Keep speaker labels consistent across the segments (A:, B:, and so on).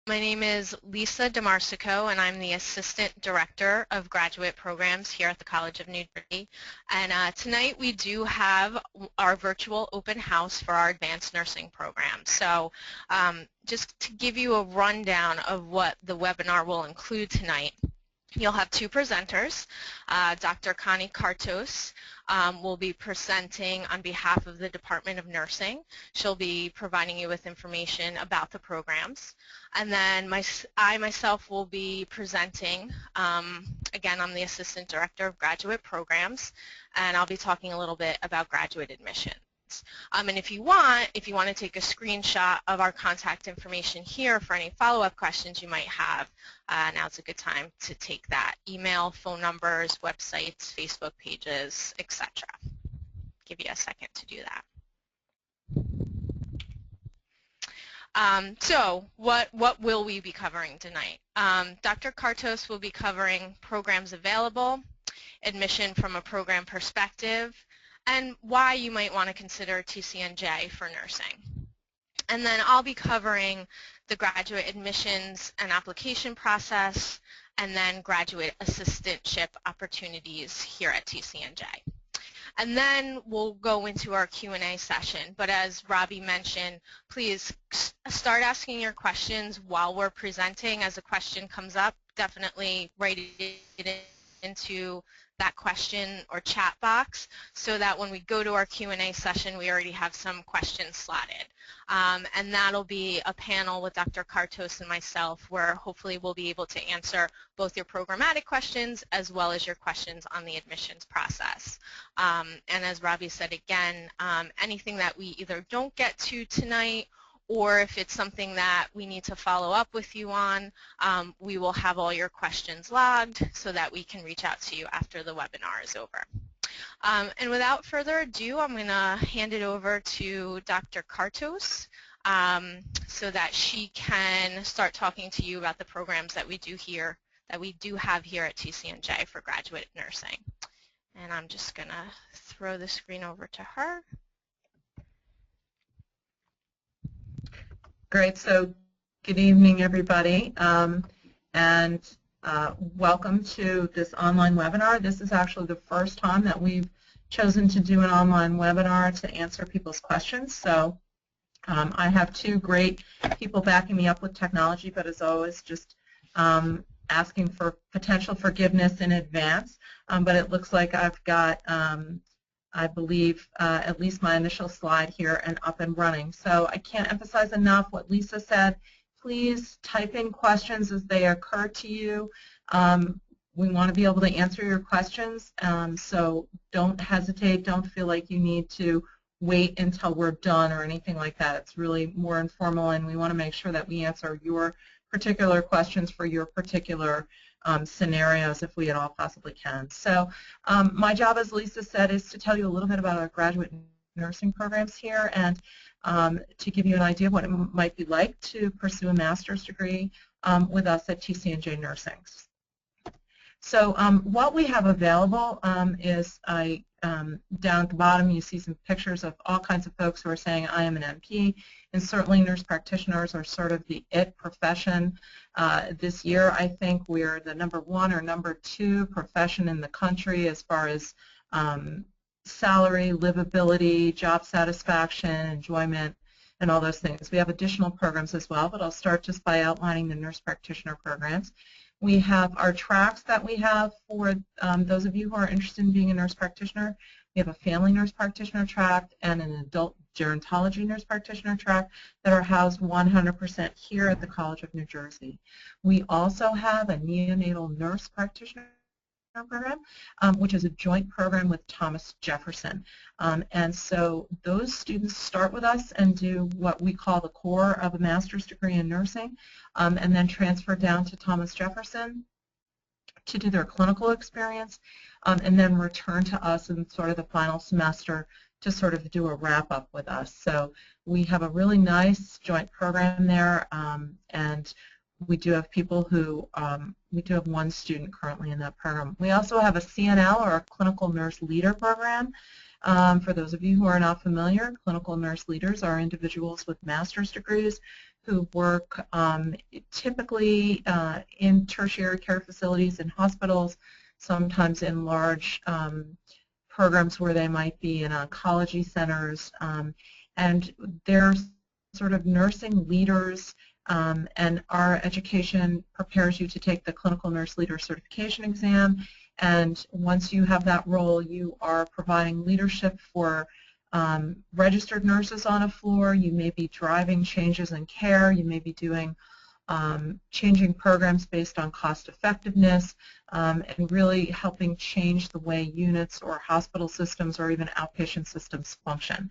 A: My name is Lisa DeMarsico, and I'm the Assistant Director of Graduate Programs here at the College of New Jersey. And tonight we do have our virtual open house for our advanced nursing program. So just to give you a rundown of what the webinar will include tonight, you'll have two presenters. Dr. Connie Kartos will be presenting on behalf of the Department of Nursing. She'll be providing you with information about the programs. And then I myself will be presenting. Again, I'm the Assistant Director of Graduate Programs, and I'll be talking a little bit about graduate admissions. And if you want to take a screenshot of our contact information here for any follow-up questions you might have, now's a good time to take that. Email, phone numbers, websites, Facebook pages, etc. Give you a second to do that. So what will we be covering tonight? Dr. Kartos will be covering programs available, admission from a program perspective, and why you might want to consider TCNJ for nursing. And then I'll be covering the graduate admissions and application process, and then graduate assistantship opportunities here at TCNJ. And then we'll go into our Q&A session. But as Robbie mentioned, please start asking your questions while we're presenting. As a question comes up, definitely write it into that question or chat box so that when we go to our Q&A session, we already have some questions slotted. And that'll be a panel with Dr. Kartos and myself where hopefully we'll be able to answer both your programmatic questions as well as your questions on the admissions process. And as Robbie said again, anything that we either don't get to tonight or if it's something that we need to follow up with you on, we will have all your questions logged so that we can reach out to you after the webinar is over. And without further ado, I'm going to hand it over to Dr. Kartos so that she can start talking to you about the programs that we do have here at TCNJ for graduate nursing. And I'm just going to throw the screen over to her.
B: Great. So good evening, everybody, and welcome to this online webinar. This is actually the first time that we've chosen to do an online webinar to answer people's questions. So I have two great people backing me up with technology, but as always, just asking for potential forgiveness in advance. But it looks like I've got I believe at least my initial slide here and up and running. So I can't emphasize enough what Lisa said. Please type in questions as they occur to you. We want to be able to answer your questions, so don't hesitate. Don't feel like you need to wait until we're done or anything like that. It's really more informal, and we want to make sure that we answer your particular questions for your particular scenarios if we at all possibly can. So my job, as Lisa said, is to tell you a little bit about our graduate nursing programs here and to give you an idea of what it might be like to pursue a master's degree with us at TCNJ Nursing. So what we have available is down at the bottom you see some pictures of all kinds of folks who are saying I am an NP, and certainly nurse practitioners are sort of the it profession. This year I think we're the #1 or #2 profession in the country as far as salary, livability, job satisfaction, enjoyment, and all those things. We have additional programs as well, but I'll start just by outlining the nurse practitioner programs. We have our tracks that we have for those of you who are interested in being a nurse practitioner. We have a family nurse practitioner track and an adult gerontology nurse practitioner track that are housed 100% here at the College of New Jersey. We also have a neonatal nurse practitioner program, which is a joint program with Thomas Jefferson. And so those students start with us and do what we call the core of a master's degree in nursing, and then transfer down to Thomas Jefferson to do their clinical experience, and then return to us in sort of the final semester to sort of do a wrap-up with us. So we have a really nice joint program there, and we do have people who, we do have one student currently in that program. We also have a CNL, or a Clinical Nurse Leader program. For those of you who are not familiar, clinical nurse leaders are individuals with master's degrees who work typically in tertiary care facilities in hospitals, sometimes in large programs where they might be in oncology centers, and they're sort of nursing leaders, and our education prepares you to take the clinical nurse leader certification exam, and once you have that role, you are providing leadership for registered nurses on a floor. You may be driving changes in care. You may be doing changing programs based on cost effectiveness, and really helping change the way units or hospital systems or even outpatient systems function.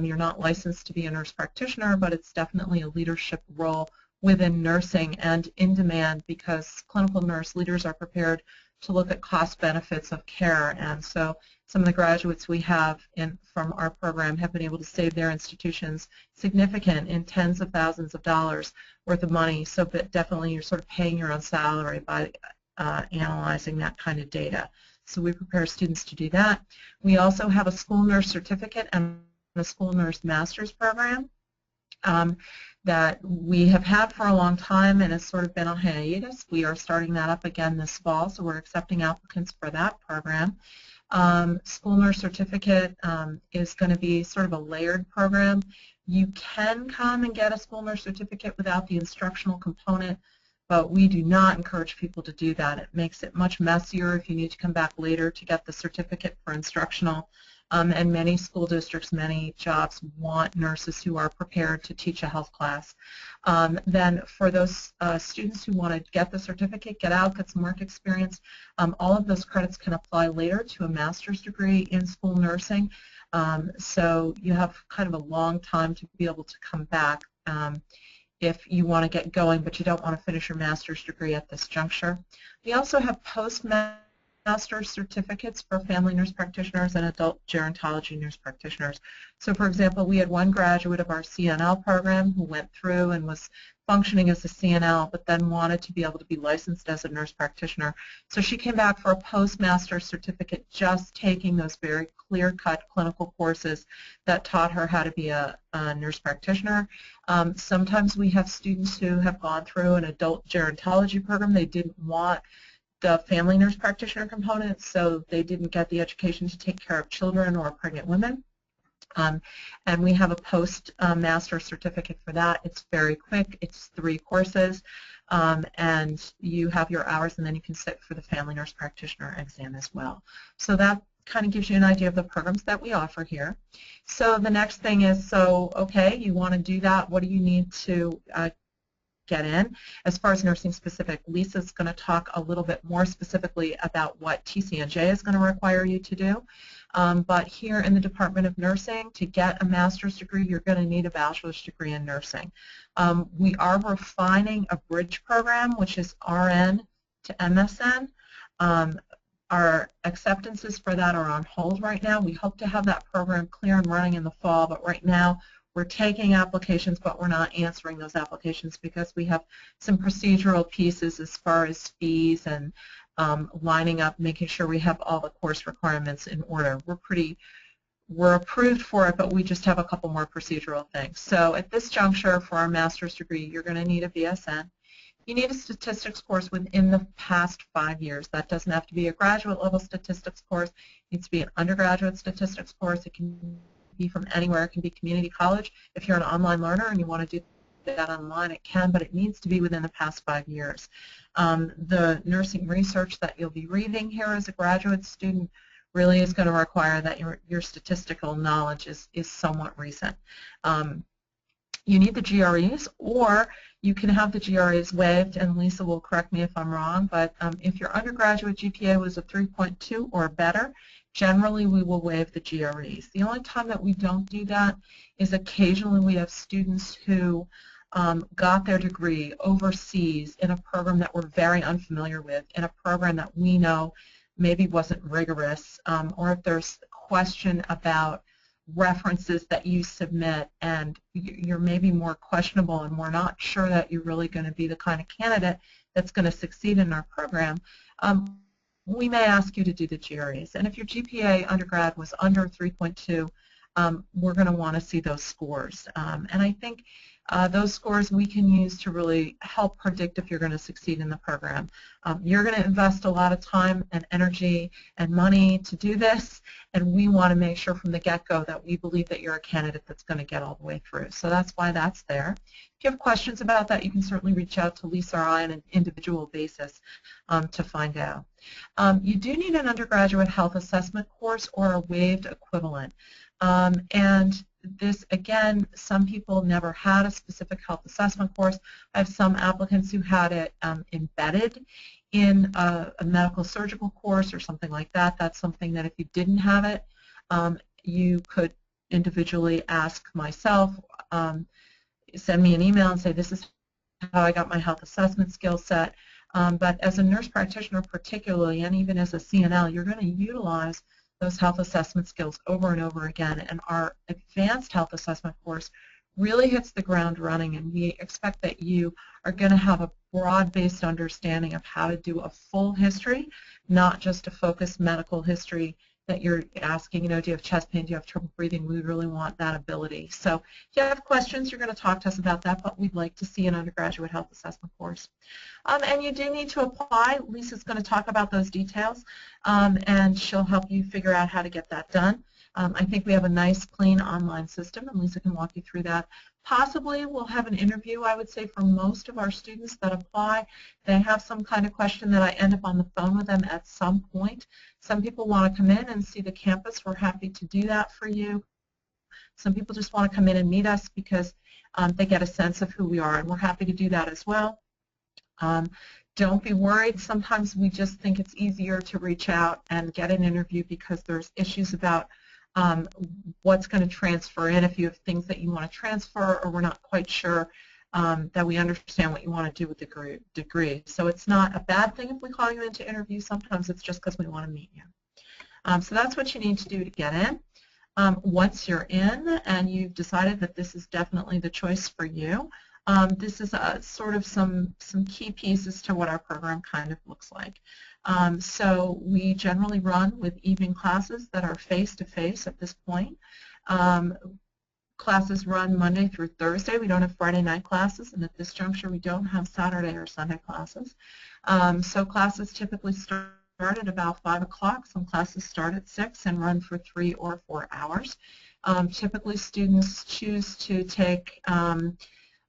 B: You're not licensed to be a nurse practitioner, but it's definitely a leadership role within nursing and in demand because clinical nurse leaders are prepared to look at cost benefits of care. And so some of the graduates we have from our program have been able to save their institutions significant in tens of thousands of dollars worth of money. So but definitely you're sort of paying your own salary by analyzing that kind of data. So we prepare students to do that. We also have a school nurse certificate and a school nurse master's program that we have had for a long time and has sort of been on hiatus. We are starting that up again this fall, so we're accepting applicants for that program. School nurse certificate is going to be sort of a layered program. You can come and get a school nurse certificate without the instructional component, but we do not encourage people to do that. It makes it much messier if you need to come back later to get the certificate for instructional. And many school districts, many jobs want nurses who are prepared to teach a health class. Then for those students who want to get the certificate, get out, get some work experience, all of those credits can apply later to a master's degree in school nursing. So you have kind of a long time to be able to come back if you want to get going, but you don't want to finish your master's degree at this juncture. We also have post-master's certificates for family nurse practitioners and adult gerontology nurse practitioners. So for example, we had one graduate of our CNL program who went through and was functioning as a CNL, but then wanted to be able to be licensed as a nurse practitioner. So she came back for a post-master's certificate, just taking those very clear-cut clinical courses that taught her how to be a nurse practitioner. Sometimes we have students who have gone through an adult gerontology program. They didn't want the family nurse practitioner component, so they didn't get the education to take care of children or pregnant women. And we have a post-master certificate for that. It's very quick. It's 3 courses, and you have your hours, and then you can sit for the family nurse practitioner exam as well. So that kind of gives you an idea of the programs that we offer here. So the next thing is, okay, you want to do that. What do you need to get in? As far as nursing specific, Lisa's going to talk a little bit more specifically about what TCNJ is going to require you to do. But here in the Department of Nursing, to get a master's degree, you're going to need a bachelor's degree in nursing. We are refining a bridge program, which is RN to MSN. Our acceptances for that are on hold right now. We hope to have that program clear and running in the fall, but right now we're taking applications, but we're not answering those applications because we have some procedural pieces as far as fees and lining up, making sure we have all the course requirements in order. We're approved for it, but we just have a couple more procedural things. So at this juncture, for our master's degree, you're going to need a BSN. You need a statistics course within the past 5 years. That doesn't have to be a graduate level statistics course. It needs to be an undergraduate statistics course. It can be from anywhere. It can be community college. If you're an online learner and you want to do that online, it can, but it needs to be within the past 5 years. The nursing research that you'll be reading here as a graduate student really is going to require that your statistical knowledge is somewhat recent. You need the GREs, or you can have the GREs waived, and Lisa will correct me if I'm wrong, but if your undergraduate GPA was a 3.2 or better, generally we will waive the GREs. The only time that we don't do that is occasionally we have students who got their degree overseas in a program that we're very unfamiliar with, in a program that we know maybe wasn't rigorous, or if there's a question about references that you submit and you're maybe more questionable and we're not sure that you're really going to be the kind of candidate that's going to succeed in our program, we may ask you to do the GREs. And if your GPA undergrad was under 3.2, we're going to want to see those scores. And I think Those scores we can use to really help predict if you're going to succeed in the program. You're going to invest a lot of time and energy and money to do this, and we want to make sure from the get-go that we believe that you're a candidate that's going to get all the way through. So that's why that's there. If you have questions about that, you can certainly reach out to Lisa or I on an individual basis to find out. You do need an undergraduate health assessment course or a waived equivalent. And this, again, some people never had a specific health assessment course. I have some applicants who had it embedded in a medical surgical course or something like that. That's something that if you didn't have it, you could individually ask myself, send me an email and say, this is how I got my health assessment skill set. But as a nurse practitioner particularly, and even as a CNL, you're going to utilize those health assessment skills over and over again. And our advanced health assessment course really hits the ground running, and we expect that you are going to have a broad-based understanding of how to do a full history, not just a focused medical history that you're asking, do you have chest pain, do you have trouble breathing? We really want that ability. So if you have questions, you're going to talk to us about that, but we'd like to see an undergraduate health assessment course. And you do need to apply. Lisa's going to talk about those details, and she'll help you figure out how to get that done. I think we have a nice, clean online system, and Lisa can walk you through that. Possibly we'll have an interview, I would say, for most of our students that apply. They have some kind of question that I end up on the phone with them at some point. Some people want to come in and see the campus. We're happy to do that for you. Some people just want to come in and meet us because they get a sense of who we are, and we're happy to do that as well. Don't be worried. Sometimes we just think it's easier to reach out and get an interview because there's issues about what's going to transfer in, if you have things that you want to transfer, or we're not quite sure that we understand what you want to do with the degree. So it's not a bad thing if we call you in to interview. Sometimes it's just because we want to meet you. So that's what you need to do to get in. Once you're in and you've decided that this is definitely the choice for you, this is sort of some key pieces to what our program kind of looks like. So we generally run with evening classes that are face-to-face at this point. Classes run Monday through Thursday. We don't have Friday night classes, and at this juncture we don't have Saturday or Sunday classes. So classes typically start at about 5 o'clock. Some classes start at 6 and run for 3 or 4 hours. Typically students choose to take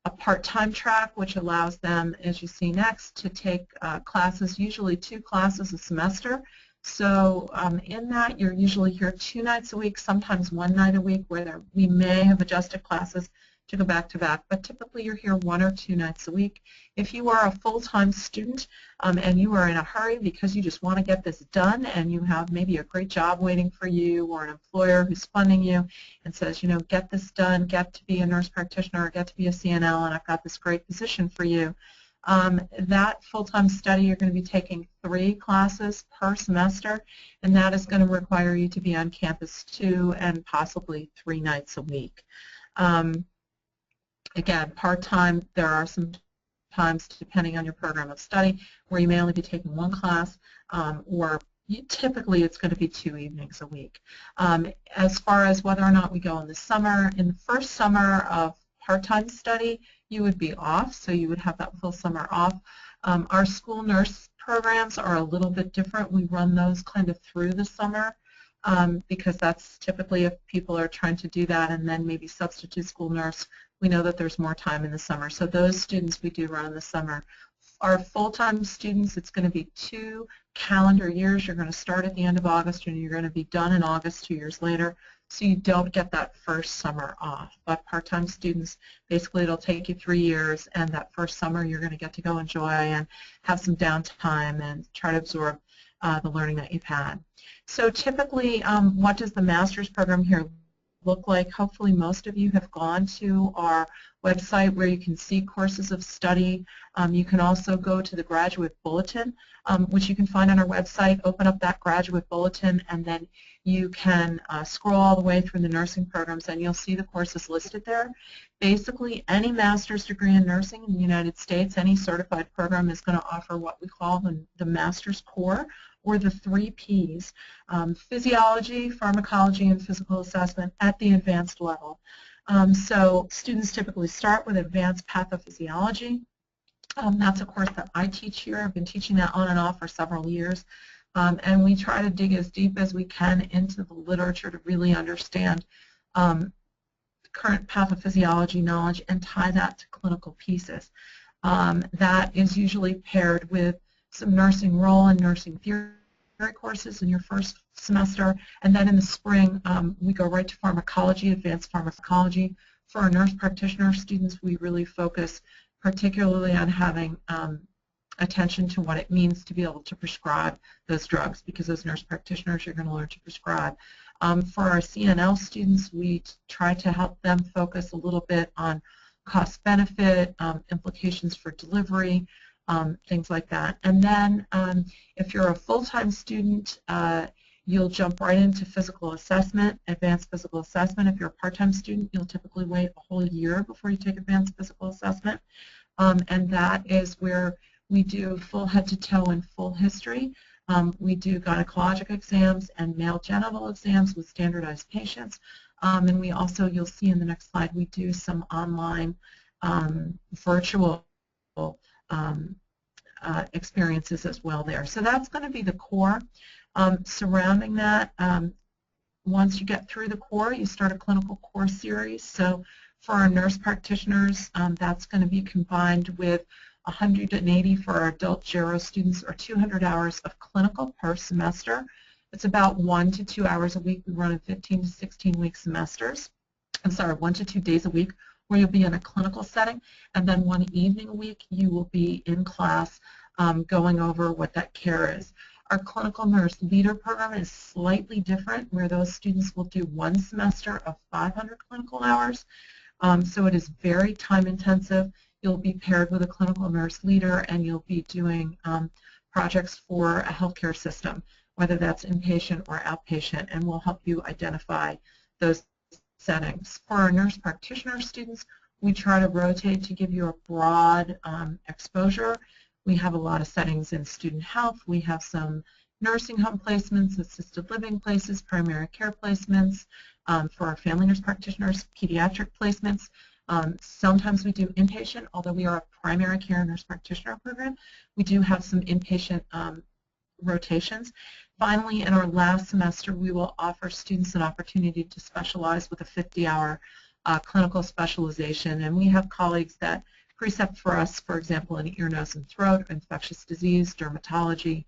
B: a part-time track, which allows them, as you see next, to take classes, usually 2 classes a semester. So in that, you're usually here 2 nights a week, sometimes 1 night a week, where we may have adjusted classes to go back to back, but typically you're here 1 or 2 nights a week. If you are a full-time student and you are in a hurry because you just want to get this done and you have maybe a great job waiting for you, or an employer who's funding you and says, get this done, get to be a nurse practitioner, or get to be a CNL, and I've got this great position for you, that full-time study, you're going to be taking 3 classes per semester, and that is going to require you to be on campus 2 and possibly 3 nights a week. Again, part-time, there are some times, depending on your program of study, where you may only be taking 1 class, or typically it's going to be 2 evenings a week. As far as whether or not we go in the summer, in the first summer of part-time study, you would be off, so you would have that full summer off. Our school nurse programs are a little bit different. We run those kind of through the summer because that's typically if people are trying to do that and then maybe substitute school nurse. We know that there's more time in the summer, so those students we do run in the summer. Our full-time students, it's going to be 2 calendar years. You're going to start at the end of August and you're going to be done in August 2 years later, so you don't get that first summer off. But part-time students, basically it'll take you 3 years, and that first summer you're going to get to go enjoy and have some downtime and try to absorb the learning that you've had. So typically, what does the master's program here look like? Hopefully most of you have gone to our website where you can see courses of study. You can also go to the graduate bulletin, which you can find on our website. Open up that graduate bulletin, and then you can scroll all the way through the nursing programs, and you'll see the courses listed there. Basically, any master's degree in nursing in the United States, any certified program is going to offer what we call the master's core, or the 3 Ps, physiology, pharmacology, and physical assessment at the advanced level. So students typically start with advanced pathophysiology. That's a course that I teach here. I've been teaching that on and off for several years. And we try to dig as deep as we can into the literature to really understand current pathophysiology knowledge and tie that to clinical pieces. That is usually paired with some nursing role and nursing theory courses in your first semester, and then in the spring we go right to pharmacology, advanced pharmacology. For our nurse practitioner students, we really focus particularly on having attention to what it means to be able to prescribe those drugs, because as nurse practitioners you're going to learn to prescribe. For our CNL students, we try to help them focus a little bit on cost-benefit, implications for delivery, things like that. And then if you're a full-time student, you'll jump right into physical assessment, advanced physical assessment. If you're a part-time student, you'll typically wait a whole year before you take advanced physical assessment. And that is where we do full head-to-toe and full history. We do gynecologic exams and male genital exams with standardized patients. And we also, you'll see in the next slide, we do some online virtual experiences as well there. So that's going to be the core. Surrounding that, once you get through the core, you start a clinical core series. So for our nurse practitioners, that's going to be combined with 180 for our adult GERO students, or 200 hours of clinical per semester. It's about 1 to 2 hours a week. We run in 15 to 16-week semesters. I'm sorry, 1 to 2 days a week where you'll be in a clinical setting, and then 1 evening a week you will be in class going over what that care is. Our clinical nurse leader program is slightly different, where those students will do 1 semester of 500 clinical hours. So it is very time intensive. You'll be paired with a clinical nurse leader, and you'll be doing projects for a healthcare system, whether that's inpatient or outpatient, and we'll help you identify those settings. For our nurse practitioner students, we try to rotate to give you a broad exposure. We have a lot of settings in student health. We have some nursing home placements, assisted living places, primary care placements. For our family nurse practitioners, pediatric placements. Sometimes we do inpatient, although we are a primary care nurse practitioner program. We do have some inpatient rotations. Finally, in our last semester, we will offer students an opportunity to specialize with a 50-hour clinical specialization, and we have colleagues that precept for us, for example, in ear, nose, and throat, infectious disease, dermatology,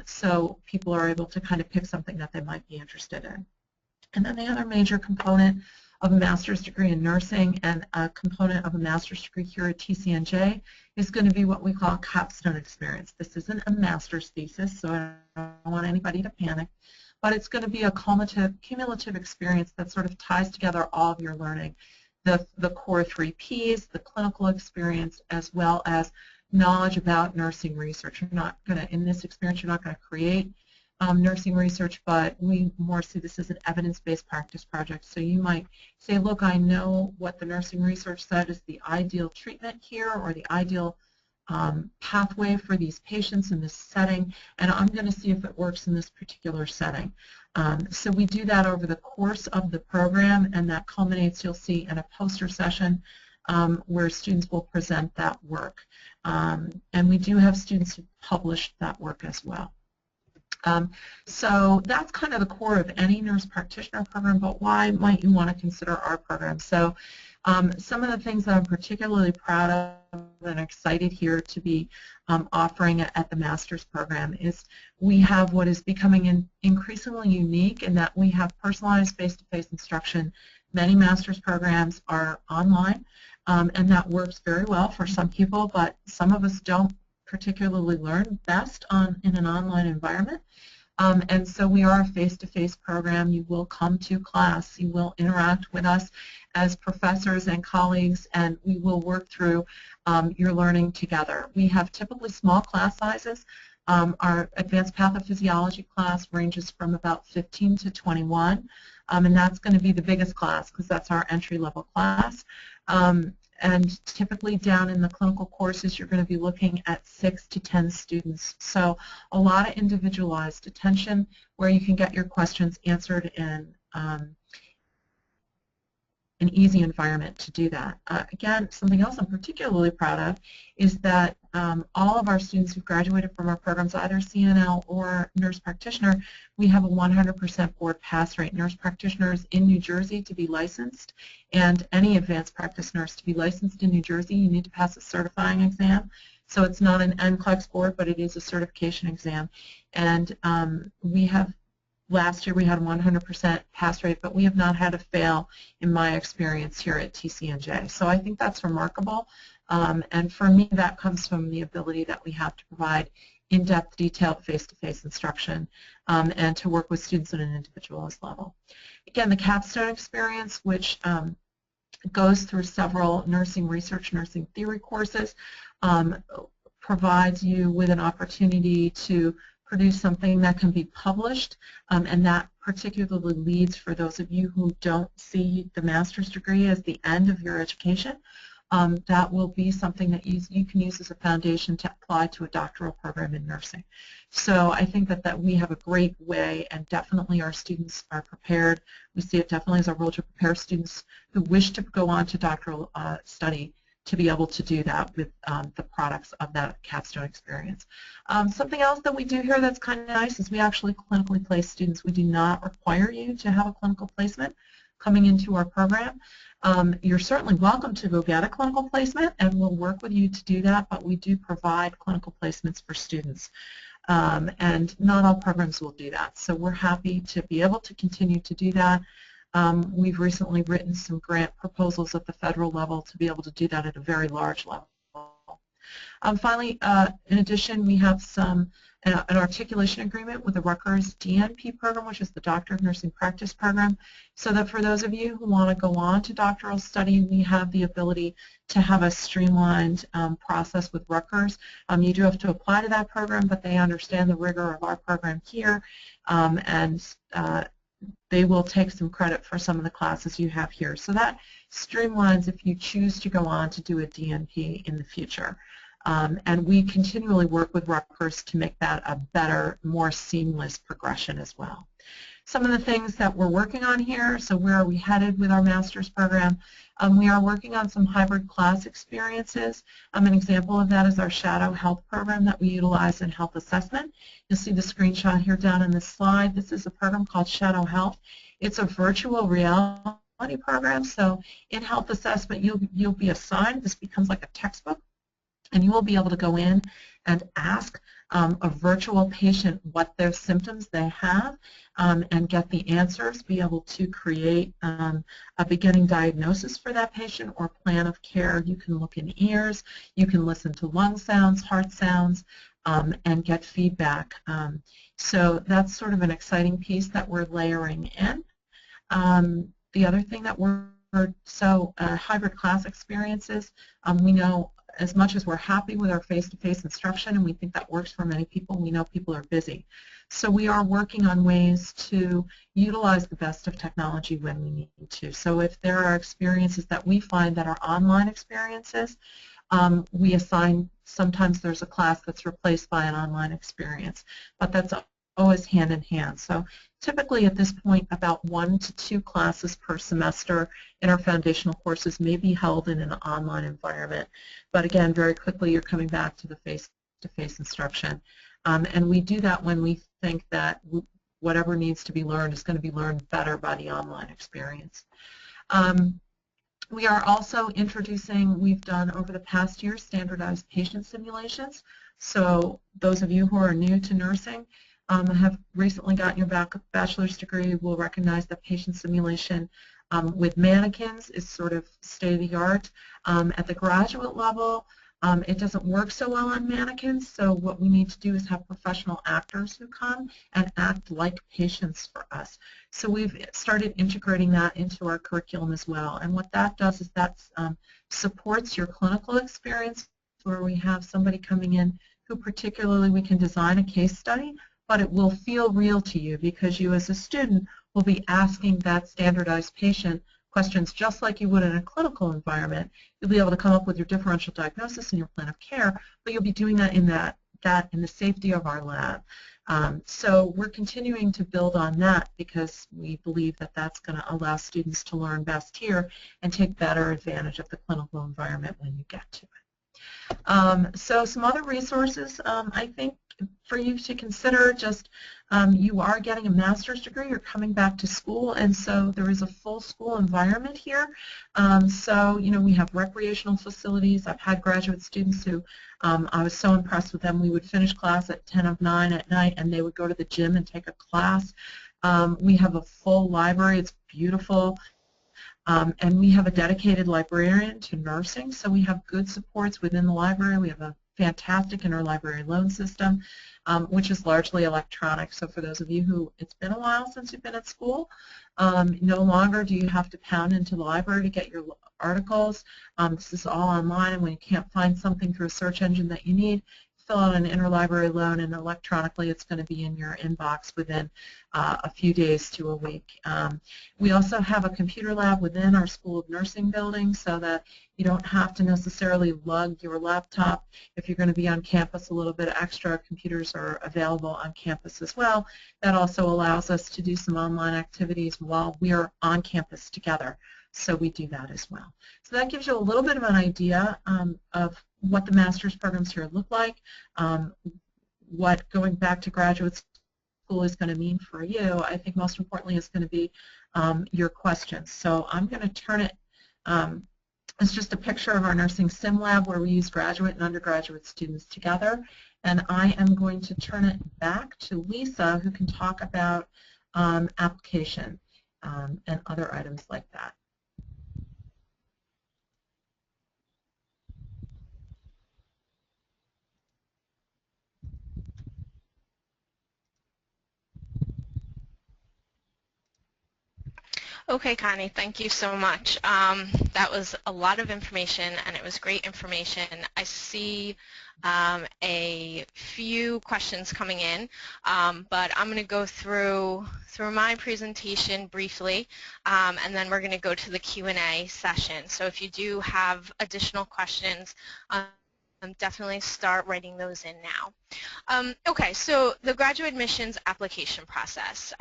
B: so people are able to kind of pick something that they might be interested in. And then the other major component of a master's degree in nursing and a component of a master's degree here at TCNJ is going to be what we call capstone experience. This isn't a master's thesis, so I don't want anybody to panic, but it's going to be a cumulative experience that sort of ties together all of your learning. The core 3 Ps, the clinical experience, as well as knowledge about nursing research. You're not going to, in this experience, you're not going to create nursing research, but we more see this as an evidence-based practice project. So you might say, look, I know what the nursing research said is the ideal treatment here, or the ideal pathway for these patients in this setting, and I'm going to see if it works in this particular setting. So we do that over the course of the program, and that culminates, you'll see, in a poster session where students will present that work. And we do have students who publish that work as well. So that's kind of the core of any nurse practitioner program, but why might you want to consider our program? So some of the things that I'm particularly proud of and excited here to be offering at the master's program is we have what is becoming increasingly unique in that we have personalized face-to-face instruction. Many master's programs are online, and that works very well for some people, but some of us don't particularly learn best in an online environment. And so we are a face-to-face program. You will come to class. You will interact with us as professors and colleagues, and we will work through your learning together. We have typically small class sizes. Our advanced pathophysiology class ranges from about 15 to 21, and that's going to be the biggest class because that's our entry-level class. And typically down in the clinical courses, you're going to be looking at 6 to 10 students. So a lot of individualized attention where you can get your questions answered in an easy environment to do that. Again, something else I'm particularly proud of is that all of our students who've graduated from our programs, either CNL or nurse practitioner, we have a 100% board pass rate. Nurse practitioners in New Jersey to be licensed, and any advanced practice nurse to be licensed in New Jersey, you need to pass a certifying exam. So it's not an NCLEX board, but it is a certification exam. And last year we had a 100% pass rate, but we have not had a fail in my experience here at TCNJ. So I think that's remarkable. And for me, that comes from the ability that we have to provide in-depth, detailed, face-to-face instruction and to work with students at an individualist level. Again, the capstone experience, which goes through several nursing research, nursing theory courses, provides you with an opportunity to produce something that can be published, and that particularly leads for those of you who don't see the master's degree as the end of your education. That will be something that you can use as a foundation to apply to a doctoral program in nursing. So I think that we have a great way, and definitely our students are prepared. We see it definitely as our role to prepare students who wish to go on to doctoral study to be able to do that with the products of that capstone experience. Something else that we do here that's kind of nice is we actually clinically place students. We do not require you to have a clinical placement coming into our program. You're certainly welcome to go get a clinical placement, and we'll work with you to do that, but we do provide clinical placements for students. And not all programs will do that. So we're happy to be able to continue to do that. We've recently written some grant proposals at the federal level to be able to do that at a very large level. Finally, in addition, we have an articulation agreement with the Rutgers DNP program, which is the Doctor of Nursing Practice program, so that for those of you who want to go on to doctoral study, we have the ability to have a streamlined process with Rutgers. You do have to apply to that program, but they understand the rigor of our program here, and they will take some credit for some of the classes you have here. So that streamlines if you choose to go on to do a DNP in the future. And we continually work with Rutgers to make that a better, more seamless progression as well. Some of the things that we're working on here, so where are we headed with our master's program? We are working on some hybrid class experiences. An example of that is our Shadow Health program that we utilize in health assessment. You'll see the screenshot here down in this slide. This is a program called Shadow Health. It's a virtual reality program, so in health assessment you'll be assigned, this becomes like a textbook, and you will be able to go in and ask a virtual patient what their symptoms they have and get the answers, be able to create a beginning diagnosis for that patient or plan of care. You can look in ears, you can listen to lung sounds, heart sounds, and get feedback. So that's sort of an exciting piece that we're layering in. The other thing that hybrid class experiences, we know as much as we're happy with our face-to-face instruction, and we think that works for many people, we know people are busy. So we are working on ways to utilize the best of technology when we need to. So if there are experiences that we find that are online experiences, we assign, sometimes there's a class that's replaced by an online experience, but that's always hand in hand. So typically at this point about 1 to 2 classes per semester in our foundational courses may be held in an online environment. But again, very quickly you're coming back to the face-to-face instruction. And we do that when we think that whatever needs to be learned is going to be learned better by the online experience. We are also introducing, we've done over the past year, standardized patient simulations. So those of you who are new to nursing, have recently gotten your bachelor's degree will recognize that patient simulation with mannequins is sort of state-of-the-art. At the graduate level, it doesn't work so well on mannequins, so what we need to do is have professional actors who come and act like patients for us. So we've started integrating that into our curriculum as well, and what that does is that supports your clinical experience, where we have somebody coming in who particularly we can design a case study, but it will feel real to you because you as a student will be asking that standardized patient questions just like you would in a clinical environment. You'll be able to come up with your differential diagnosis and your plan of care, but you'll be doing that in that that in the safety of our lab. So we're continuing to build on that because we believe that that's going to allow students to learn best here and take better advantage of the clinical environment when you get to it. So some other resources I think for you to consider, just you are getting a master's degree, you're coming back to school, and so there is a full school environment here. So, you know, we have recreational facilities. I've had graduate students who I was so impressed with them. We would finish class at 10 of 9 at night, and they would go to the gym and take a class. We have a full library. It's beautiful. And we have a dedicated librarian to nursing, so we have good supports within the library. We have a fantastic interlibrary loan system, which is largely electronic. So for those of you who, it's been a while since you've been at school, no longer do you have to pound into the library to get your articles. This is all online, and when you can't find something through a search engine that you need, fill out an interlibrary loan, and electronically it's going to be in your inbox within a few days to a week. We also have a computer lab within our School of Nursing building so that you don't have to necessarily lug your laptop. If you're going to be on campus a little bit extra, computers are available on campus as well. That also allows us to do some online activities while we're on campus together. So we do that as well. So that gives you a little bit of an idea of what the master's programs here look like, what going back to graduate school is going to mean for you. I think most importantly is going to be your questions. So I'm going to turn it, it's just a picture of our nursing sim lab where we use graduate and undergraduate students together. And I am going to turn it back to Lisa, who can talk about application and other items like that.
A: Okay, Connie, thank you so much. That was a lot of information, and it was great information. I see a few questions coming in, but I'm going to go through my presentation briefly, and then we're going to go to the Q&A session. So if you do have additional questions, definitely start writing those in now. Okay, so the graduate admissions application process.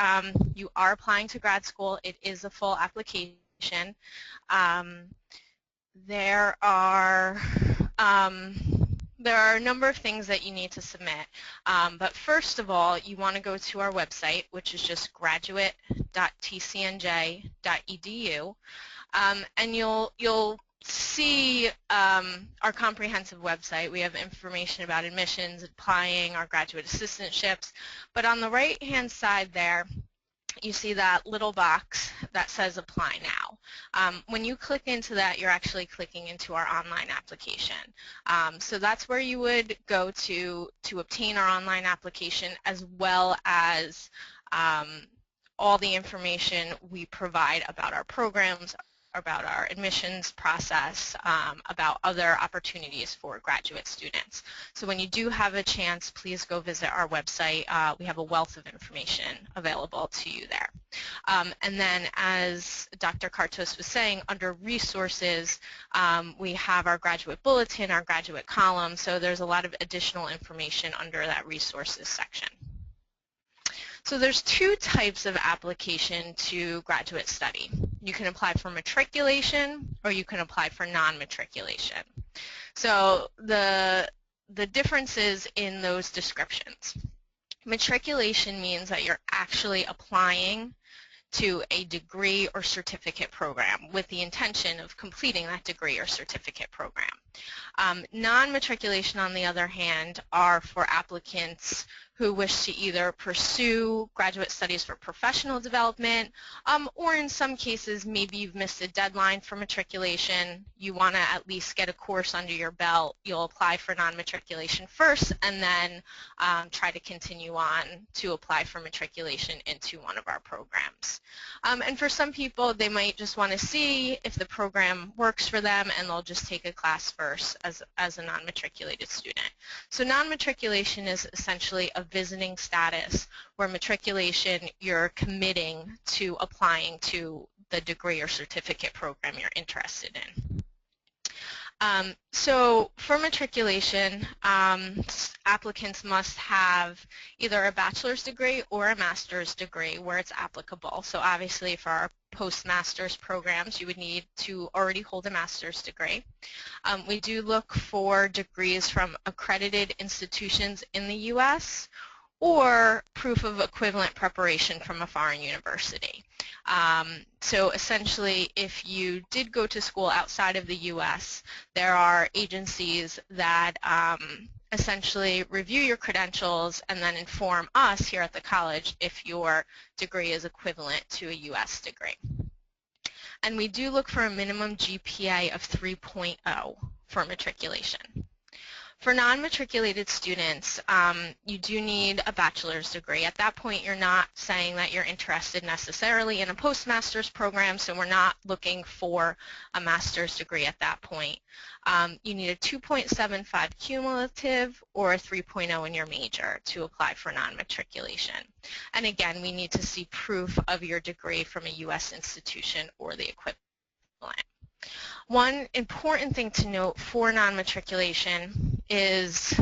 A: You are applying to grad school. It is a full application. There are a number of things that you need to submit. But first of all, you want to go to our website, which is just graduate.tcnj.edu, and you'll see our comprehensive website. We have information about admissions, applying, our graduate assistantships, but on the right-hand side there, you see that little box that says apply now. When you click into that, you're actually clicking into our online application. So that's where you would go to obtain our online application, as well as all the information we provide about our programs, about our admissions process, about other opportunities for graduate students. So when you do have a chance, please go visit our website. We have a wealth of information available to you there. And then, as Dr. Kartos was saying, under resources, we have our graduate bulletin, our graduate column, so there's a lot of additional information under that resources section. So there's two types of application to graduate study. You can apply for matriculation, or you can apply for non-matriculation. So the differences in those descriptions. Matriculation means that you're actually applying to a degree or certificate program with the intention of completing that degree or certificate program. Non-matriculation, on the other hand, are for applicants who wish to either pursue graduate studies for professional development, or in some cases, maybe you've missed a deadline for matriculation, you want to at least get a course under your belt, you'll apply for non-matriculation first, and then try to continue on to apply for matriculation into one of our programs. And for some people, they might just want to see if the program works for them, and they'll just take a class first as a non-matriculated student. So non-matriculation is essentially a visiting status, where matriculation, you're committing to applying to the degree or certificate program you're interested in. So for matriculation, applicants must have either a bachelor's degree or a master's degree where it's applicable. So obviously for our postmaster's programs, you would need to already hold a master's degree. We do look for degrees from accredited institutions in the U.S. or proof of equivalent preparation from a foreign university. So essentially, if you did go to school outside of the U.S., there are agencies that essentially review your credentials and then inform us here at the college if your degree is equivalent to a U.S. degree. And we do look for a minimum GPA of 3.0 for matriculation. For non-matriculated students, you do need a bachelor's degree. At that point, you're not saying that you're interested necessarily in a postmaster's program, so we're not looking for a master's degree at that point. You need a 2.75 cumulative or a 3.0 in your major to apply for non-matriculation. And again, we need to see proof of your degree from a U.S. institution or the equivalent. One important thing to note for non-matriculation is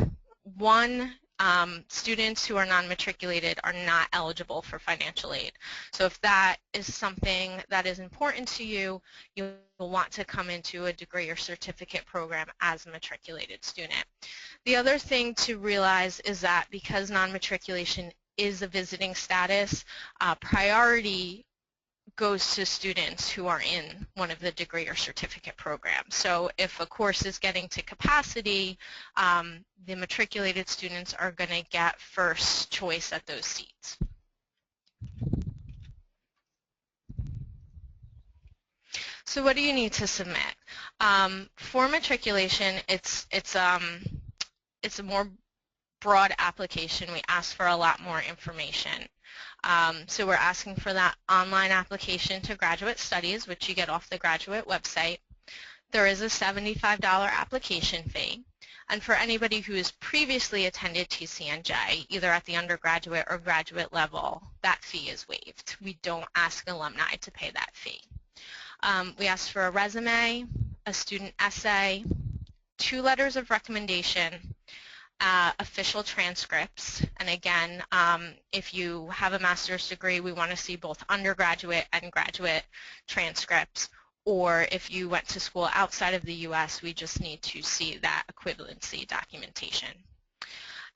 A: students who are non-matriculated are not eligible for financial aid. So if that is something that is important to you, you'll want to come into a degree or certificate program as a matriculated student. The other thing to realize is that because non-matriculation is a visiting status, priority goes to students who are in one of the degree or certificate programs. So if a course is getting to capacity, the matriculated students are going to get first choice at those seats. So what do you need to submit? For matriculation, it's a more broad application. We ask for a lot more information. So we're asking for that online application to Graduate Studies, which you get off the graduate website. There is a $75 application fee. And for anybody who has previously attended TCNJ, either at the undergraduate or graduate level, that fee is waived. We don't ask alumni to pay that fee. We ask for a resume, a student essay, 2 letters of recommendation, official transcripts, and again, if you have a master's degree, we want to see both undergraduate and graduate transcripts, or if you went to school outside of the U.S., we just need to see that equivalency documentation.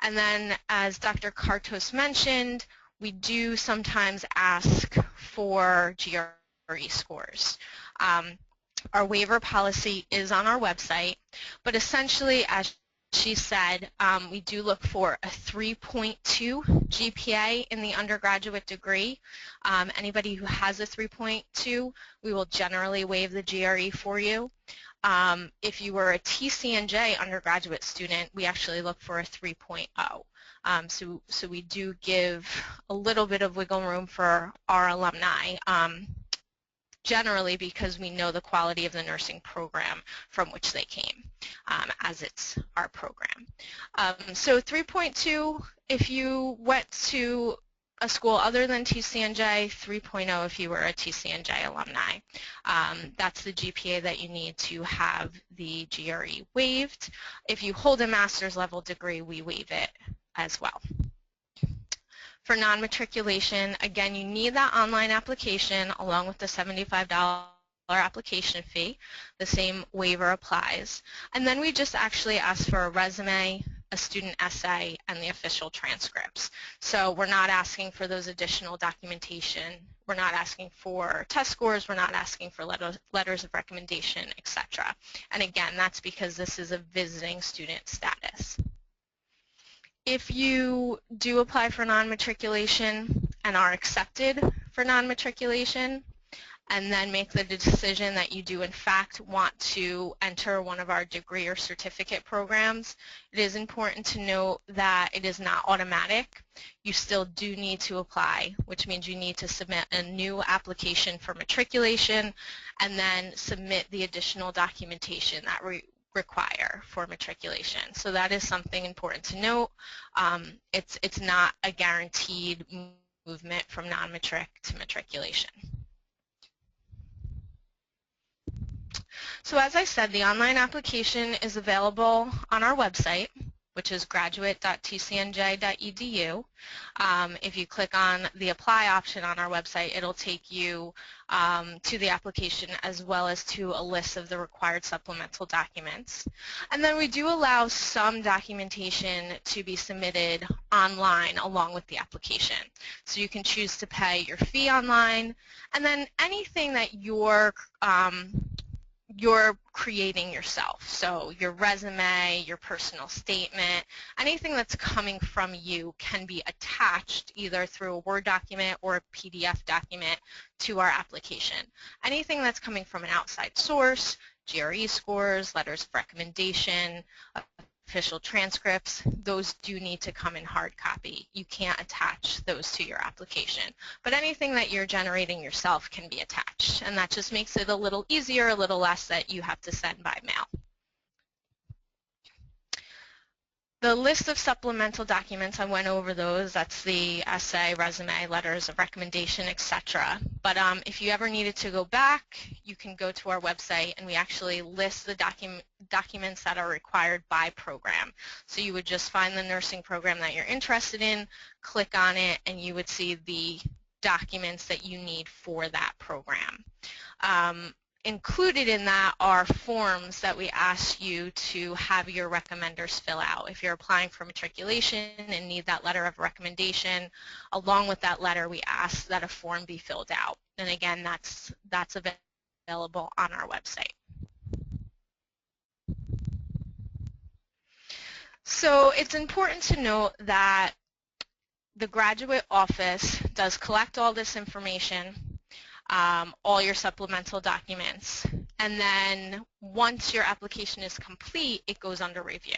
A: And then, as Dr. Kartos mentioned, we do sometimes ask for GRE scores. Our waiver policy is on our website, but essentially, as she said, we do look for a 3.2 GPA in the undergraduate degree. Anybody who has a 3.2, we will generally waive the GRE for you. If you were a TCNJ undergraduate student, we actually look for a 3.0. So we do give a little bit of wiggle room for our alumni. Generally because we know the quality of the nursing program from which they came, as it's our program. So 3.2 if you went to a school other than TCNJ, 3.0 if you were a TCNJ alumni. That's the GPA that you need to have the GRE waived. If you hold a master's level degree, we waive it as well. For non-matriculation, again, you need that online application along with the $75 application fee. The same waiver applies. And then we just actually ask for a resume, a student essay, and the official transcripts. So we're not asking for those additional documentation. We're not asking for test scores. We're not asking for letters of recommendation, etc. And again, that's because this is a visiting student status. If you do apply for non-matriculation and are accepted for non-matriculation and then make the decision that you do in fact want to enter one of our degree or certificate programs, it is important to note that it is not automatic. You still do need to apply, which means you need to submit a new application for matriculation and then submit the additional documentation that require for matriculation. So that is something important to note. It's not a guaranteed movement from non-matric to matriculation. So as I said, the online application is available on our website, which is graduate.tcnj.edu. If you click on the apply option on our website, it'll take you to the application as well as to a list of the required supplemental documents. And then we do allow some documentation to be submitted online along with the application. So you can choose to pay your fee online, and then anything that you're creating yourself. So your resume, your personal statement, anything that's coming from you can be attached either through a Word document or a PDF document to our application. Anything that's coming from an outside source, GRE scores, letters of recommendation, official transcripts, those do need to come in hard copy. You can't attach those to your application. But anything that you're generating yourself can be attached, and that just makes it a little easier, a little less that you have to send by mail. The list of supplemental documents, I went over those. That's the essay, resume, letters of recommendation, etc. But if you ever needed to go back, you can go to our website, and we actually list the documents that are required by program. So you would just find the nursing program that you're interested in, click on it, and you would see the documents that you need for that program. Included in that are forms that we ask you to have your recommenders fill out. If you're applying for matriculation and need that letter of recommendation, along with that letter we ask that a form be filled out. And again, that's available on our website. So it's important to note that the graduate office does collect all this information, all your supplemental documents, and then once your application is complete, it goes under review.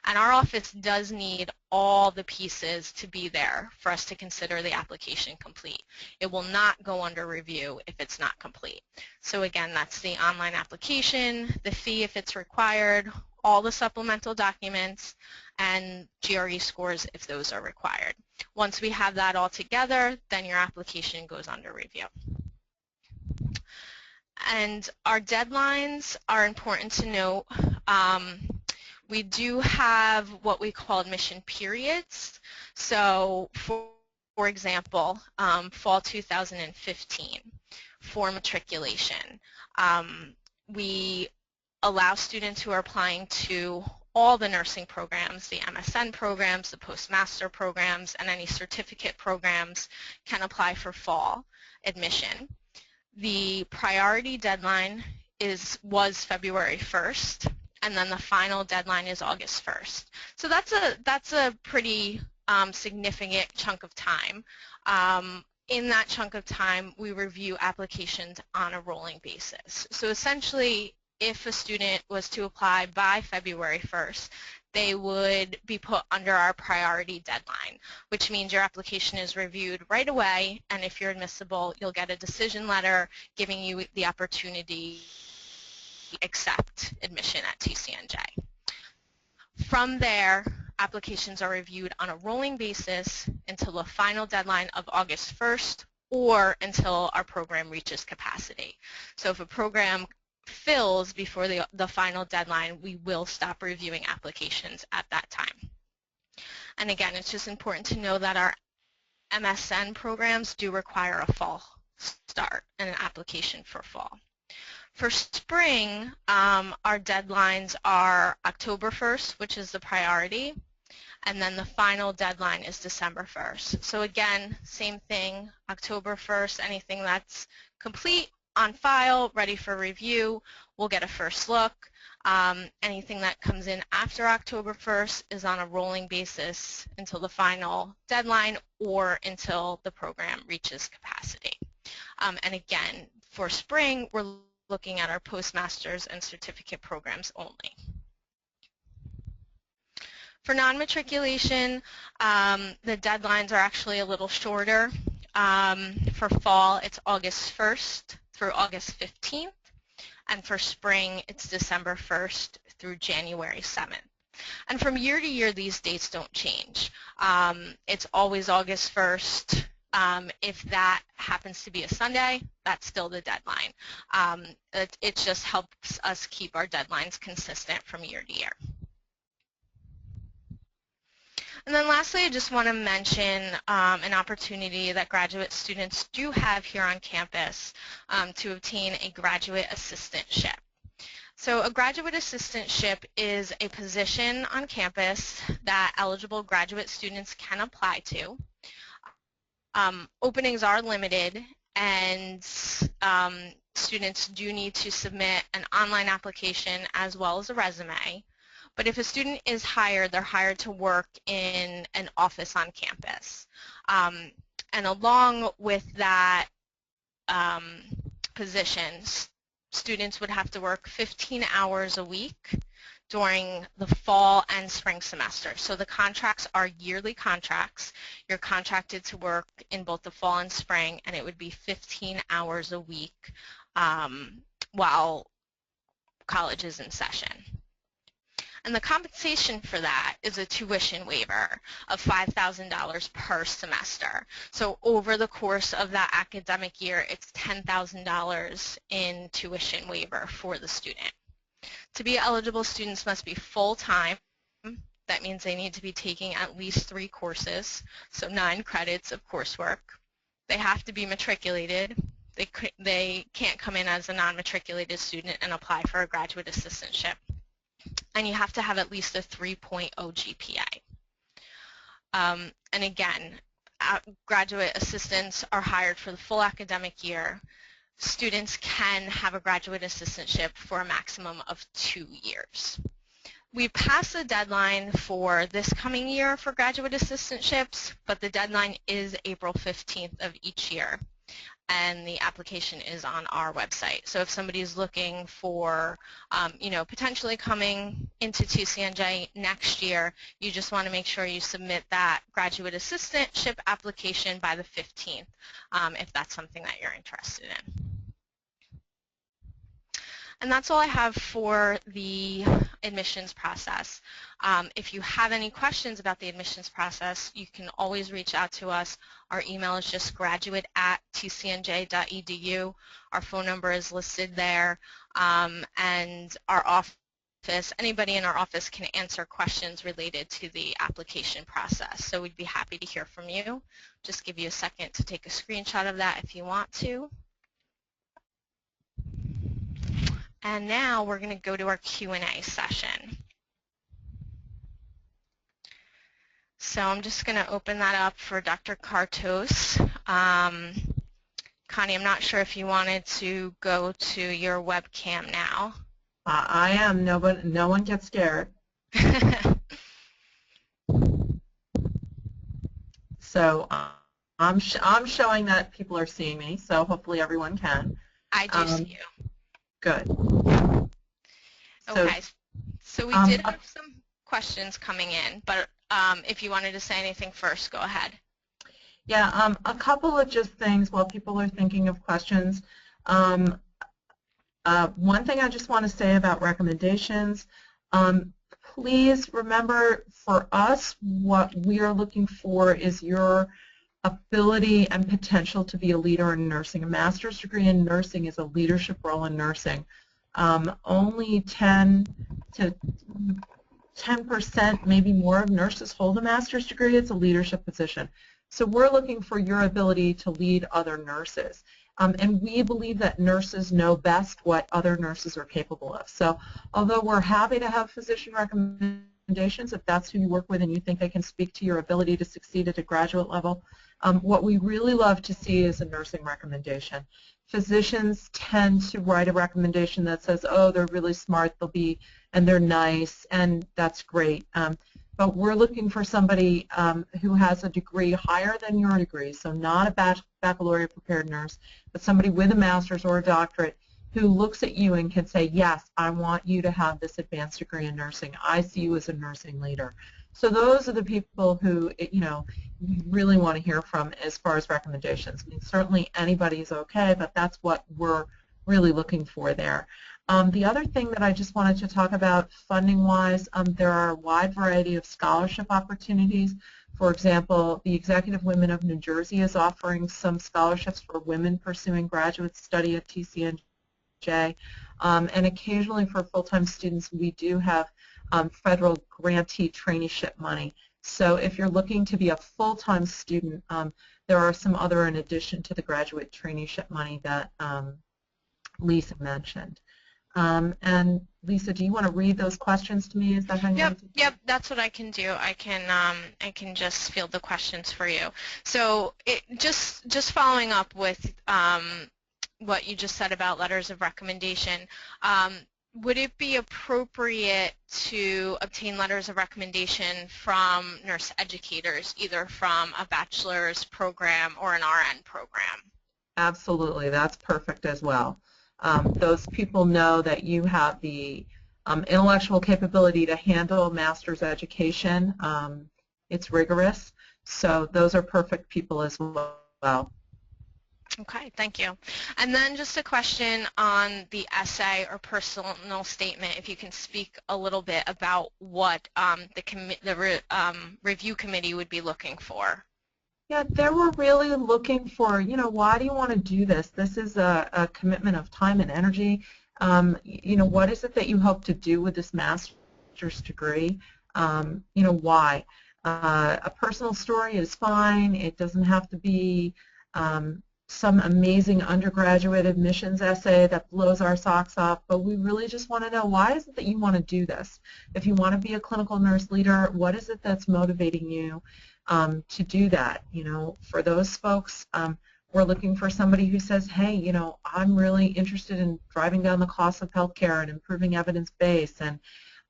A: And our office does need all the pieces to be there for us to consider the application complete. It will not go under review if it's not complete. So again, that's the online application, the fee if it's required, all the supplemental documents, and GRE scores if those are required. Once we have that all together, then your application goes under review. And our deadlines are important to note. We do have what we call admission periods. So for example, fall 2015 for matriculation. We allow students who are applying to all the nursing programs, the MSN programs, the postmaster programs, and any certificate programs can apply for fall admission. The priority deadline was February 1st, and then the final deadline is August 1st. So that's a pretty significant chunk of time. In that chunk of time, we review applications on a rolling basis. So essentially, if a student was to apply by February 1st, they would be put under our priority deadline, which means your application is reviewed right away, and if you're admissible, you'll get a decision letter giving you the opportunity to accept admission at TCNJ. From there, applications are reviewed on a rolling basis until the final deadline of August 1st or until our program reaches capacity. So if a program fills before the final deadline, we will stop reviewing applications at that time. And again, it's just important to know that our MSN programs do require a fall start and an application for fall. For spring, our deadlines are October 1st, which is the priority, and then the final deadline is December 1st. So again, same thing, October 1st, anything that's complete, on file, ready for review, we'll get a first look. Anything that comes in after October 1st is on a rolling basis until the final deadline or until the program reaches capacity. And again, for spring, we're looking at our postmasters and certificate programs only. For non-matriculation, the deadlines are actually a little shorter. For fall, it's August 1st through August 15th, and for spring, it's December 1st through January 7th. And from year to year, these dates don't change. It's always August 1st If that happens to be a Sunday, that's still the deadline. It just helps us keep our deadlines consistent from year to year. And then lastly, I just want to mention an opportunity that graduate students do have here on campus to obtain a graduate assistantship. So a graduate assistantship is a position on campus that eligible graduate students can apply to. Openings are limited, and students do need to submit an online application as well as a resume. But if a student is hired, they're hired to work in an office on campus. And along with that position, students would have to work 15 hours a week during the fall and spring semester. So the contracts are yearly contracts. You're contracted to work in both the fall and spring, and it would be 15 hours a week while college is in session. And the compensation for that is a tuition waiver of $5,000 per semester. So over the course of that academic year, it's $10,000 in tuition waiver for the student. To be eligible, students must be full-time. That means they need to be taking at least 3 courses, so 9 credits of coursework. They have to be matriculated. They can't come in as a non-matriculated student and apply for a graduate assistantship. And you have to have at least a 3.0 GPA. And again, graduate assistants are hired for the full academic year. Students can have a graduate assistantship for a maximum of 2 years. We passed the deadline for this coming year for graduate assistantships, but the deadline is April 15th of each year, and the application is on our website. So if somebody is looking for, potentially coming into TCNJ next year, you just want to make sure you submit that graduate assistantship application by the 15th, if that's something that you're interested in. And that's all I have for the admissions process. If you have any questions about the admissions process, you can always reach out to us. Our email is just graduate@tcnj.edu. Our phone number is listed there. And our office, anybody in our office can answer questions related to the application process. So we'd be happy to hear from you. Just give you a second to take a screenshot of that if you want to. And now we're going to go to our Q&A session. So I'm just going to open that up for Dr. Kartos. Connie, I'm not sure if you wanted to go to your webcam now.
B: I am. No one gets scared. So I'm showing that people are seeing me, so hopefully everyone can.
A: I do see you.
B: Good.
A: Okay, so we did have some questions coming in, but if you wanted to say anything first, go ahead.
B: Yeah, a couple of just things while people are thinking of questions. One thing I just want to say about recommendations, please remember for us what we are looking for is your ability and potential to be a leader in nursing. A master's degree in nursing is a leadership role in nursing. Only 10%, maybe more of nurses hold a master's degree. It's a leadership position. So we're looking for your ability to lead other nurses. And we believe that nurses know best what other nurses are capable of. So although we're happy to have physician recommendations, if that's who you work with and you think they can speak to your ability to succeed at a graduate level, what we really love to see is a nursing recommendation. Physicians tend to write a recommendation that says, oh, they're really smart, and they're nice, and that's great. But we're looking for somebody who has a degree higher than your degree, so not a baccalaureate prepared nurse, but somebody with a master's or a doctorate who looks at you and can say, yes, I want you to have this advanced degree in nursing. I see you as a nursing leader. So those are the people who, we really want to hear from as far as recommendations. I mean, certainly anybody is okay, but that's what we're really looking for there. The other thing that I just wanted to talk about funding-wise, there are a wide variety of scholarship opportunities. For example, the Executive Women of New Jersey is offering some scholarships for women pursuing graduate study at TCNJ. And occasionally for full-time students, we do have federal grantee traineeship money. So if you're looking to be a full-time student, there are some other in addition to the graduate traineeship money that Lisa mentioned. And Lisa, do you want to read those questions to me? Is that how you want to do it?
A: Yep, that's what I can do. I can just field the questions for you. So just following up with what you just said about letters of recommendation, would it be appropriate to obtain letters of recommendation from nurse educators, either from a bachelor's program or an RN program?
B: Absolutely, that's perfect as well. Those people know that you have the intellectual capability to handle master's education. It's rigorous, so those are perfect people as well.
A: Okay, thank you. And then just a question on the essay or personal statement, if you can speak a little bit about what the review committee would be looking for.
B: Yeah, they were really looking for, why do you want to do this? This is a commitment of time and energy. What is it that you hope to do with this master's degree? Why? A personal story is fine. It doesn't have to be some amazing undergraduate admissions essay that blows our socks off, but we really just want to know, why is it that you want to do this? If you want to be a clinical nurse leader, what is it that's motivating you to do that? For those folks, we're looking for somebody who says, hey, I'm really interested in driving down the cost of healthcare and improving evidence base, and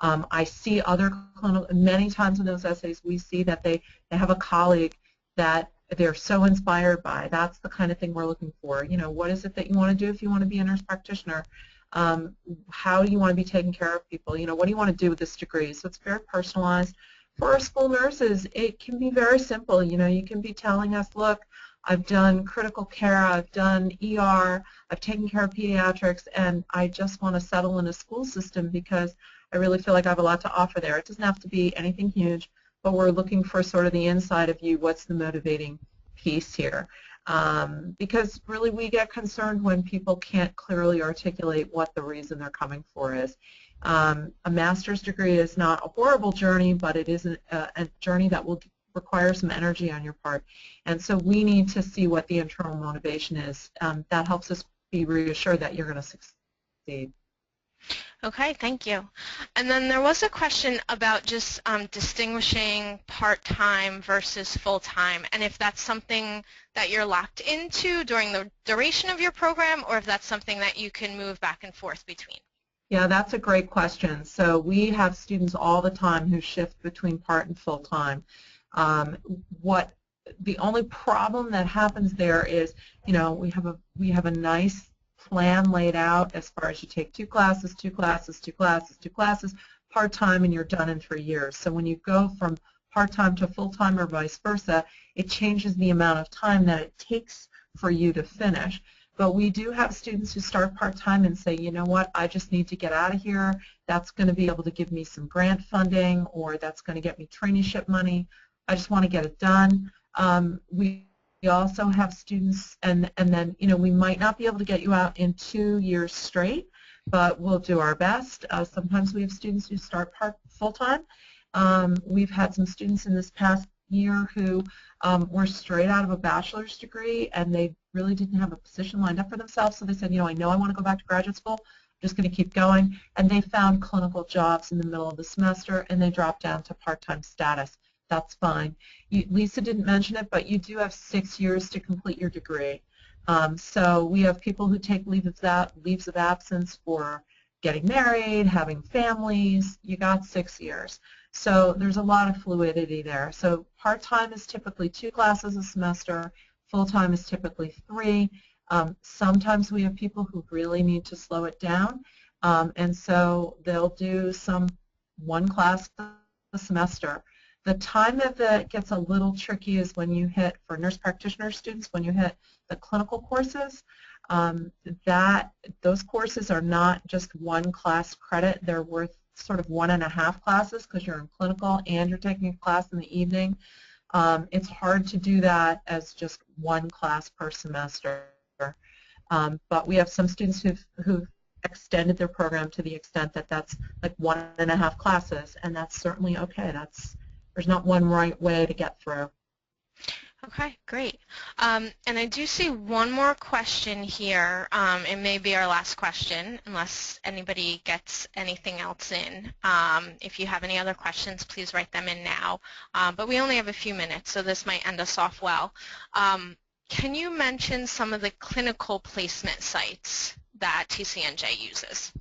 B: I see other clinical, many times in those essays we see that they have a colleague that they're so inspired by. That's the kind of thing we're looking for. What is it that you want to do if you want to be a nurse practitioner? How do you want to be taking care of people? What do you want to do with this degree? So it's very personalized. For our school nurses, it can be very simple. You can be telling us, look, I've done critical care, I've done ER, I've taken care of pediatrics, and I just want to settle in a school system because I really feel like I have a lot to offer there. It doesn't have to be anything huge, but we're looking for sort of the inside of you. What's the motivating piece here? Because really we get concerned when people can't clearly articulate what the reason they're coming for is. A master's degree is not a horrible journey, but it is a journey that will require some energy on your part. And so we need to see what the internal motivation is. That helps us be reassured that you're going to succeed.
A: Okay, thank you. And then there was a question about just distinguishing part-time versus full-time, and if that's something that you're locked into during the duration of your program, or if that's something that you can move back and forth between.
B: Yeah, that's a great question. So we have students all the time who shift between part and full-time. The only problem that happens there is, we have a nice plan laid out as far as you take 2 classes, 2 classes, 2 classes, 2 classes, part-time, and you're done in 3 years. So when you go from part-time to full-time or vice versa, it changes the amount of time that it takes for you to finish. But we do have students who start part-time and say, you know what, I just need to get out of here. That's going to be able to give me some grant funding, or that's going to get me traineeship money. I just want to get it done. We also have students, and then, we might not be able to get you out in 2 years straight, but we'll do our best. Sometimes we have students who start full-time. We've had some students in this past year who were straight out of a bachelor's degree, and they really didn't have a position lined up for themselves, so they said, I know I want to go back to graduate school, I'm just going to keep going, and they found clinical jobs in the middle of the semester, and they dropped down to part-time status. That's fine. Lisa didn't mention it, but you do have 6 years to complete your degree. So we have people who take leaves of absence for getting married, having families. You got 6 years. So there's a lot of fluidity there. So part-time is typically 2 classes a semester. Full-time is typically 3. Sometimes we have people who really need to slow it down, and so they'll do 1 class a semester. The time that gets a little tricky is when you hit, for nurse practitioner students, when you hit the clinical courses. um, those courses are not just one class credit. They're worth sort of 1.5 classes because you're in clinical and you're taking a class in the evening. It's hard to do that as just one class per semester. But we have some students who've extended their program to the extent that that's like 1.5 classes, and that's certainly okay. There's not one right way to get through.
A: Okay, great. And I do see one more question here. It may be our last question, unless anybody gets anything else in. If you have any other questions, please write them in now. But we only have a few minutes, so this might end us off well. Can you mention some of the clinical placement sites that TCNJ uses?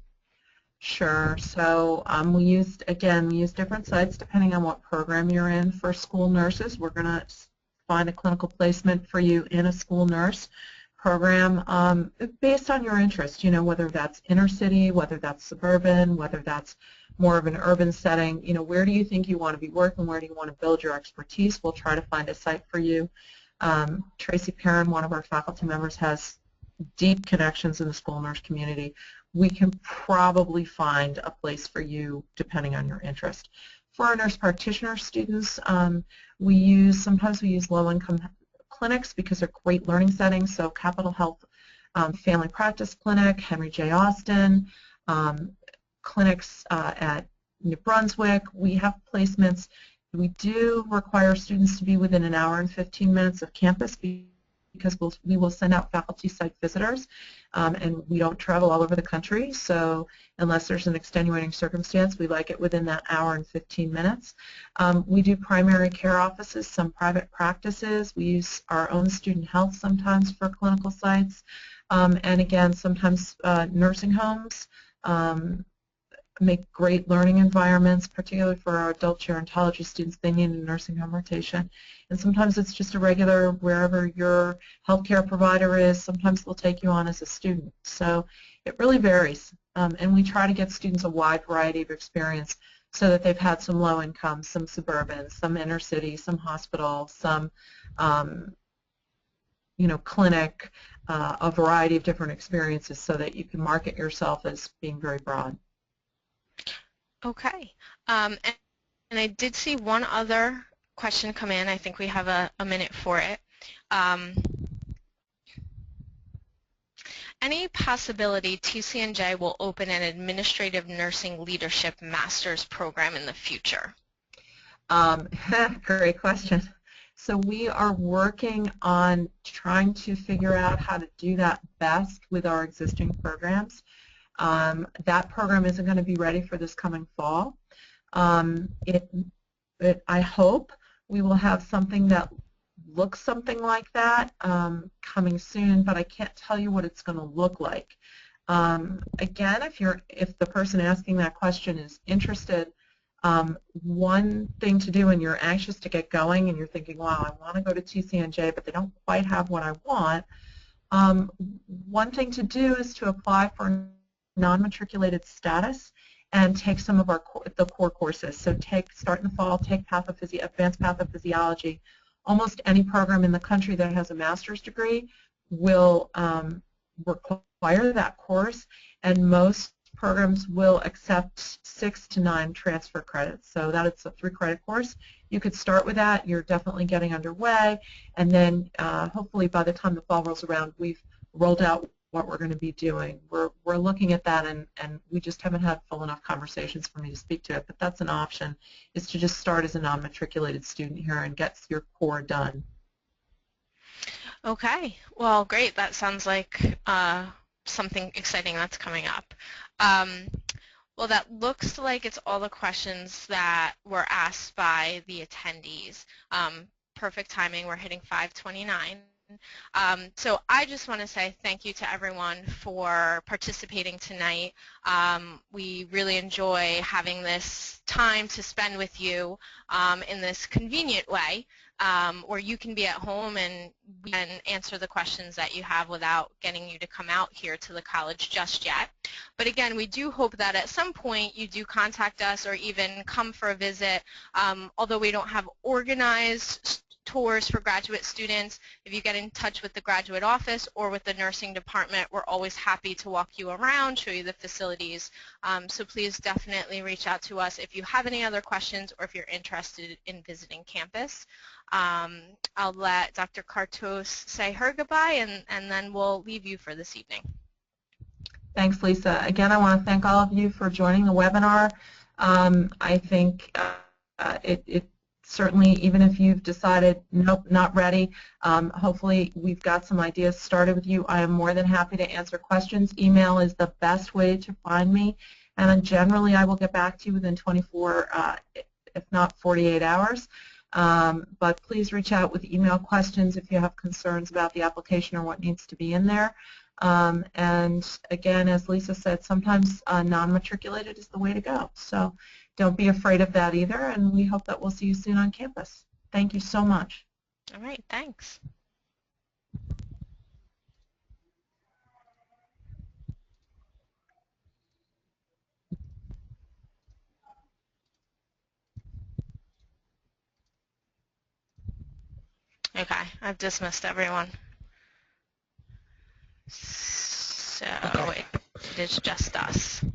B: Sure. So we use different sites depending on what program you're in. For school nurses, we're going to find a clinical placement for you in a school nurse program based on your interest, whether that's inner city, whether that's suburban, whether that's more of an urban setting. Where do you think you want to be working? Where do you want to build your expertise? We'll try to find a site for you. Tracy Perrin, one of our faculty members, has deep connections in the school nurse community. We can probably find a place for you depending on your interest. For our nurse practitioner students, sometimes we use low-income clinics because they're great learning settings, so Capitol Health Family Practice Clinic, Henry J. Austin, clinics at New Brunswick. We have placements. We do require students to be within an hour and 15 minutes of campus because we will send out faculty site visitors, and we don't travel all over the country, so unless there's an extenuating circumstance, we like it within that hour and 15 minutes. We do primary care offices, some private practices. We use our own student health sometimes for clinical sites, and again, sometimes nursing homes make great learning environments, particularly for our adult gerontology students. They need a nursing home rotation. And sometimes it's just a regular, wherever your healthcare provider is, sometimes they'll take you on as a student. So it really varies. And we try to get students a wide variety of experience so that they've had some low income, some suburban, some inner city, some hospital, some clinic, a variety of different experiences so that you can market yourself as being very broad.
A: Okay. And I did see one other question come in. I think we have a minute for it. Any possibility TCNJ will open an administrative nursing leadership master's program in the future?
B: Great question. So we are working on trying to figure out how to do that best with our existing programs. That program isn't going to be ready for this coming fall. I hope we will have something that looks something like that coming soon, but I can't tell you what it's going to look like. Again, if the person asking that question is interested, one thing to do when you're anxious to get going and you're thinking, wow, I want to go to TCNJ, but they don't quite have what I want, one thing to do is to apply for non-matriculated status and take some of the core courses. So start in the fall, take advanced pathophysiology. Almost any program in the country that has a master's degree will require that course, and most programs will accept 6 to 9 transfer credits. So that it's a 3-credit course. You could start with that. You're definitely getting underway, and then hopefully by the time the fall rolls around, we've rolled out what we're going to be doing. We're looking at that, and we just haven't had full enough conversations for me to speak to it, but that's an option, is to just start as a non-matriculated student here and get your core done.
A: Okay, well, great. That sounds like something exciting that's coming up. Well, that looks like it's all the questions that were asked by the attendees. Perfect timing. We're hitting 5:29. So I just want to say thank you to everyone for participating tonight. We really enjoy having this time to spend with you in this convenient way, where you can be at home and we can answer the questions that you have without getting you to come out here to the college just yet. But again, we do hope that at some point you do contact us or even come for a visit. Although we don't have organized tours for graduate students. If you get in touch with the graduate office or with the nursing department, we're always happy to walk you around, show you the facilities. So please definitely reach out to us if you have any other questions or if you're interested in visiting campus. I'll let Dr. Kartos say her goodbye, and then we'll leave you for this evening.
B: Thanks, Lisa. Again, I want to thank all of you for joining the webinar. I think it certainly, even if you've decided, nope, not ready, hopefully we've got some ideas started with you. I am more than happy to answer questions. Email is the best way to find me, and then generally I will get back to you within 24, if not 48 hours. But please reach out with email questions if you have concerns about the application or what needs to be in there. And again, as Lisa said, sometimes non-matriculated is the way to go. So don't be afraid of that either, and we hope that we'll see you soon on campus. Thank you so much.
A: All right, thanks. Okay, I've dismissed everyone. So it is just us.